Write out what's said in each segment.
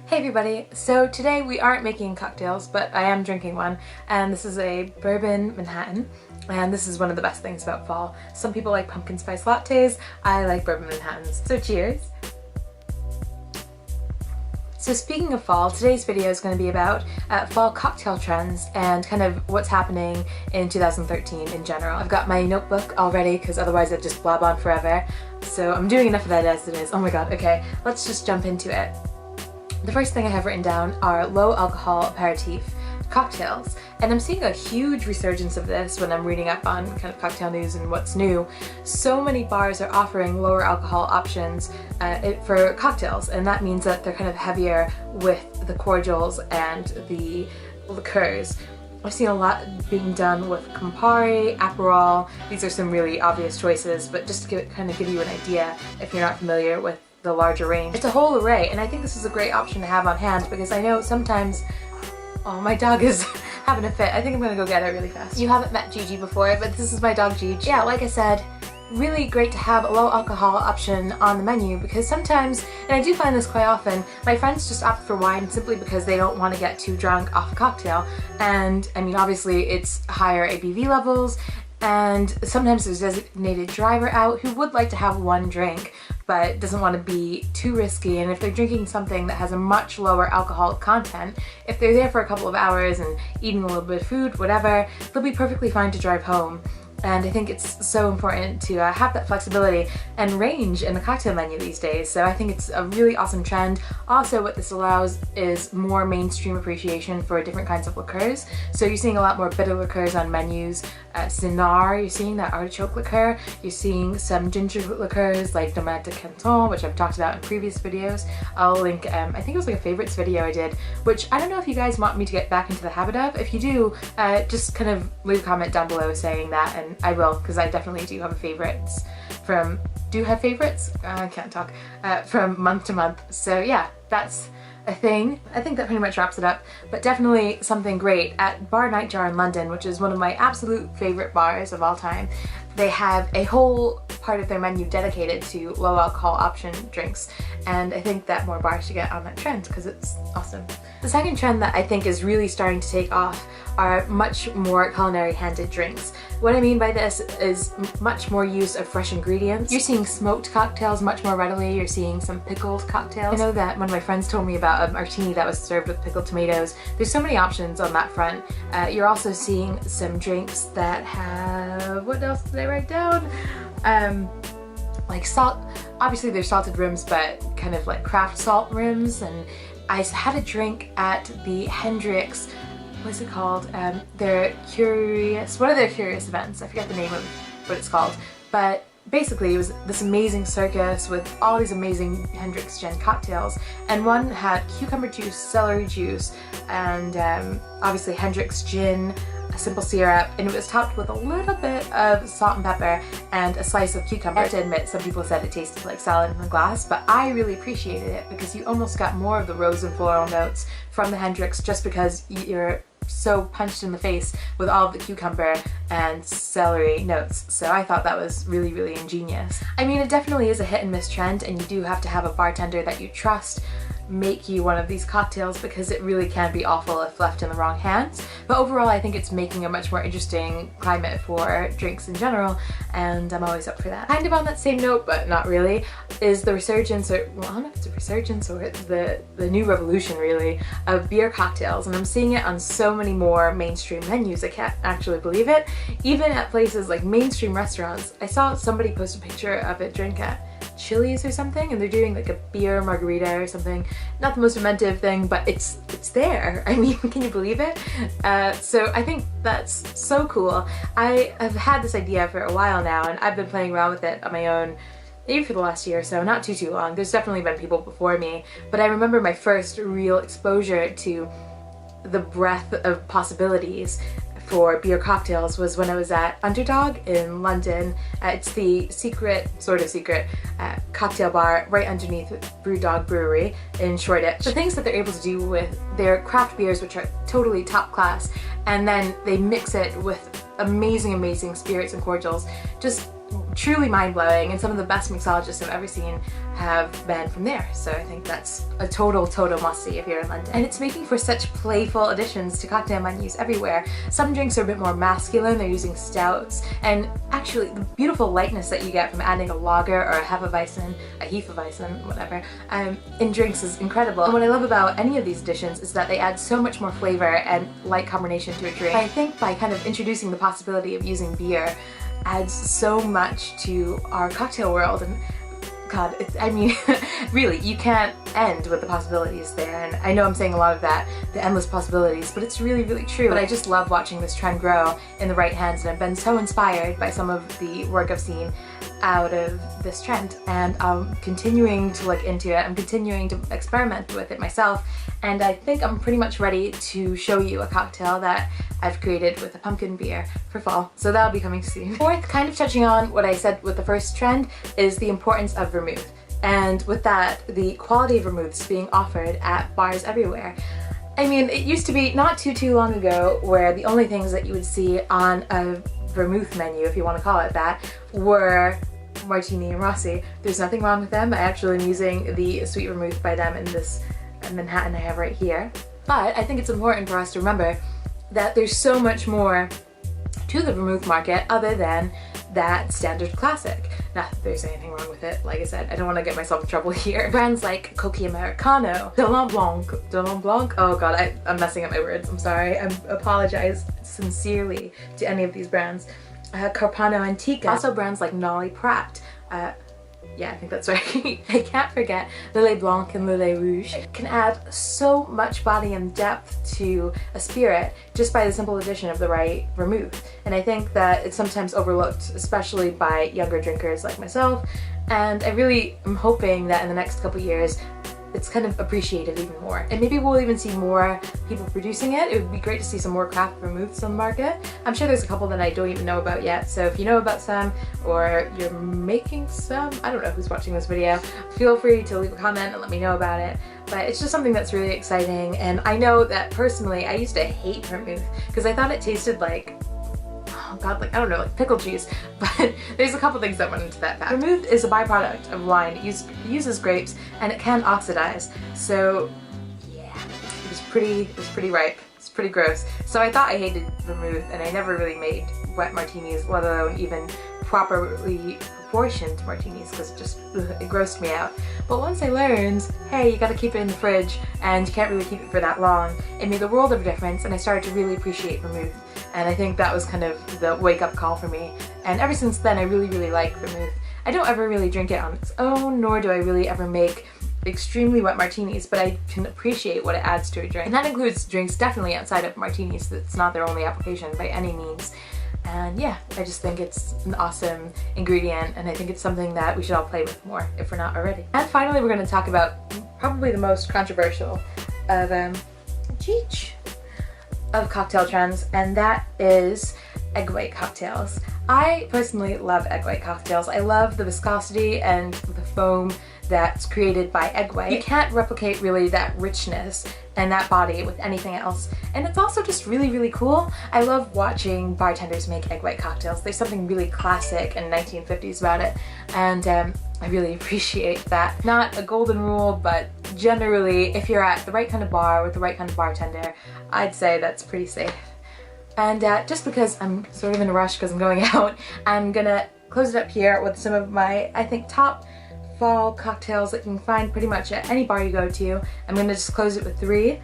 Hey everybody! So today we aren't making cocktails, but I am drinking one, and this is a bourbon Manhattan, and this is one of the best things about fall. Some people like pumpkin spice lattes, I like bourbon Manhattans. So cheers! So speaking of fall, today's video is going to be about fall cocktail trends and kind of what's happening in 2013 in general. I've got my notebook already because otherwise I'd just blab on forever, so I'm doing enough of that as it is. Oh my god, okay, let's just jump into it. The first thing I have written down are low alcohol aperitif cocktails, and I'm seeing a huge resurgence of this when I'm reading up on kind of cocktail news and what's new. So many bars are offering lower alcohol options for cocktails, and that means that they're kind of heavier with the cordials and the liqueurs. I've seen a lot being done with Campari, Aperol. These are some really obvious choices, but just to kind of give you an idea if you're not familiar with the larger range. It's a whole array, and I think this is a great option to have on hand because I know sometimes... Oh, my dog is having a fit. I think I'm gonna go get her really fast. You haven't met Gigi before, but this is my dog Gigi. Yeah, like I said, really great to have a low alcohol option on the menu because sometimes, and I do find this quite often, my friends just opt for wine simply because they don't want to get too drunk off a cocktail. And I mean, obviously it's higher ABV levels, and sometimes there's a designated driver out who would like to have one drink but doesn't want to be too risky, and if they're drinking something that has a much lower alcohol content, if they're there for a couple of hours and eating a little bit of food, whatever, they'll be perfectly fine to drive home. And I think it's so important to have that flexibility and range in the cocktail menu these days, so I think it's a really awesome trend. Also, what this allows is more mainstream appreciation for different kinds of liqueurs. So you're seeing a lot more bitter liqueurs on menus. Cynar, you're seeing that artichoke liqueur, you're seeing some ginger liqueurs like Domaine de Canton, which I've talked about in previous videos. I'll link, I think it was like a favorites video I did, which I don't know if you guys want me to get back into the habit of. If you do, just kind of leave a comment down below saying that, and I will, because I definitely do have favorites from, I can't talk, from month to month. So yeah, that's a thing. I think that pretty much wraps it up, but definitely something great. At Bar Nightjar in London, which is one of my absolute favorite bars of all time, they have a whole part of their menu dedicated to low alcohol option drinks, and I think that more bars should get on that trend because it's awesome. The second trend that I think is really starting to take off are much more culinary handed drinks. What I mean by this is much more use of fresh ingredients. You're seeing smoked cocktails much more readily, you're seeing some pickled cocktails. I know that one of my friends told me about a martini that was served with pickled tomatoes. There's so many options on that front. You're also seeing some drinks that have, what else did I write down? Like salt, obviously there's salted rims, but kind of like craft salt rims. And I had a drink at the Hendrix, what's it called? Their Curious, one of their Curious events. I forget the name of what it's called, but basically it was this amazing circus with all these amazing Hendrix Gin cocktails, and one had cucumber juice, celery juice, and obviously Hendrix Gin, a simple syrup, and it was topped with a little bit of salt and pepper and a slice of cucumber. I have to admit, some people said it tasted like salad in a glass, but I really appreciated it because you almost got more of the rose and floral notes from the Hendrix just because you're so punched in the face with all of the cucumber and celery notes. So I thought that was really, really ingenious. I mean, it definitely is a hit and miss trend, and you do have to have a bartender that you trust make you one of these cocktails because it really can be awful if left in the wrong hands. But overall, I think it's making a much more interesting climate for drinks in general, and I'm always up for that. Kind of on that same note, but not really, is the resurgence, or well, I don't know if it's a resurgence or the new revolution really, of beer cocktails, and I'm seeing it on so many more mainstream menus. I can't actually believe it. Even at places like mainstream restaurants. I saw somebody post a picture of a drink at Chili's or something, and they're doing like a beer margarita or something. Not the most inventive thing, but it's there. I mean, can you believe it? So I think that's so cool. I have had this idea for a while now, and I've been playing around with it on my own maybe for the last year or so, not too long. There's definitely been people before me, but I remember my first real exposure to the breadth of possibilities for beer cocktails was when I was at Underdog in London. It's the sort of secret cocktail bar right underneath Brewdog Brewery in Shoreditch. The things that they're able to do with their craft beers, which are totally top class, and then they mix it with amazing, amazing spirits and cordials, just truly mind-blowing, and some of the best mixologists I've ever seen have been from there. So I think that's a total must-see if you're in London. And it's making for such playful additions to cocktail menus everywhere. Some drinks are a bit more masculine, they're using stouts, and actually the beautiful lightness that you get from adding a lager or a Hefeweizen, a Hefeweizen, whatever, in drinks is incredible. And what I love about any of these additions is that they add so much more flavor and light combination to a drink. I think by kind of introducing the possibility of using beer adds so much to our cocktail world, and God, I mean, really, you can't end with the possibilities there. And I know I'm saying a lot of that, the endless possibilities, but it's really, really true. But I just love watching this trend grow in the right hands, and I've been so inspired by some of the work I've seen out of this trend, and I'm continuing to look into it. I'm continuing to experiment with it myself, and I think I'm pretty much ready to show you a cocktail that I've created with a pumpkin beer for fall, so that'll be coming soon. Fourth, kind of touching on what I said with the first trend, is the importance of vermouth, and with that, the quality of vermouths being offered at bars everywhere. I mean, it used to be not too long ago where the only things that you would see on a vermouth menu, if you want to call it that, were martini and Rossi. There's nothing wrong with them. I actually am using the sweet vermouth by them in this Manhattan I have right here. But I think it's important for us to remember that there's so much more to the vermouth market other than that standard classic. Not that there's anything wrong with it, like I said, I don't want to get myself in trouble here. Brands like Coqui Americano, Delon Blanc, oh god, I'm messing up my words, I'm sorry, I apologize sincerely to any of these brands. Carpano Antica, also brands like Nolly Pratt, yeah, I think that's right. I can't forget Lillet Blanc and Lillet Rouge. It can add so much body and depth to a spirit just by the simple addition of the right vermouth. And I think that it's sometimes overlooked, especially by younger drinkers like myself. And I really am hoping that in the next couple years, it's kind of appreciated even more. And maybe we'll even see more people producing it. It would be great to see some more craft vermouths on the market. I'm sure there's a couple that I don't even know about yet, so if you know about some or you're making some, I don't know who's watching this video, feel free to leave a comment and let me know about it. But it's just something that's really exciting, and I know that personally I used to hate vermouth because I thought it tasted like, oh god, like, I don't know, like pickle juice, but there's a couple things that went into that fact. Vermouth is a byproduct of wine. It uses grapes and it can oxidize, so yeah, it was pretty ripe. It's pretty gross. So I thought I hated vermouth, and I never really made wet martinis, let alone even properly proportioned martinis, because it grossed me out. But once I learned, hey, you gotta keep it in the fridge and you can't really keep it for that long, it made a world of difference, and I started to really appreciate vermouth. And I think that was kind of the wake-up call for me. And ever since then, I really like vermouth. I don't ever really drink it on its own, nor do I really ever make extremely wet martinis, but I can appreciate what it adds to a drink. And that includes drinks definitely outside of martinis. That's not their only application by any means. And yeah, I just think it's an awesome ingredient, and I think it's something that we should all play with more if we're not already. And finally, we're going to talk about probably the most controversial of cocktail trends, and that is egg white cocktails. I personally love egg white cocktails. I love the viscosity and the foam that's created by egg white. You can't replicate really that richness and that body with anything else. And it's also just really cool. I love watching bartenders make egg white cocktails. There's something really classic and 1950s about it, and I really appreciate that. Not a golden rule, but generally, if you're at the right kind of bar with the right kind of bartender, I'd say that's pretty safe. And just because I'm sort of in a rush because I'm going out, I'm gonna close it up here with some of my, I think, top fall cocktails that you can find pretty much at any bar you go to. I'm gonna just close it with 3.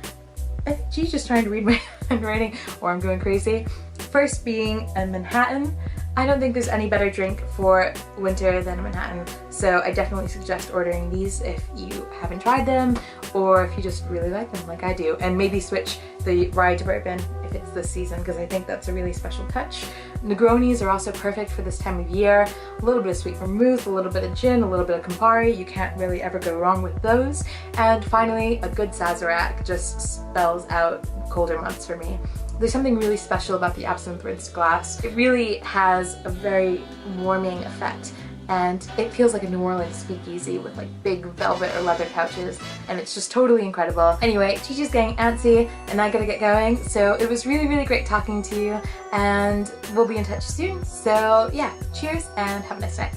I think she's just trying to read my handwriting, or I'm going crazy. First being a Manhattan. I don't think there's any better drink for winter than a Manhattan, so I definitely suggest ordering these if you haven't tried them, or if you just really like them like I do, and maybe switch the rye to bourbon if it's this season, because I think that's a really special touch. Negronis are also perfect for this time of year. A little bit of sweet vermouth, a little bit of gin, a little bit of Campari. You can't really ever go wrong with those. And finally, a good Sazerac just spells out colder months for me. There's something really special about the absinthe rinsed glass. It really has a very warming effect, and it feels like a New Orleans speakeasy with like big velvet or leather couches, and it's just totally incredible. Anyway, Chichi's getting antsy and I gotta get going, so it was really great talking to you, and we'll be in touch soon. So yeah, cheers and have a nice night.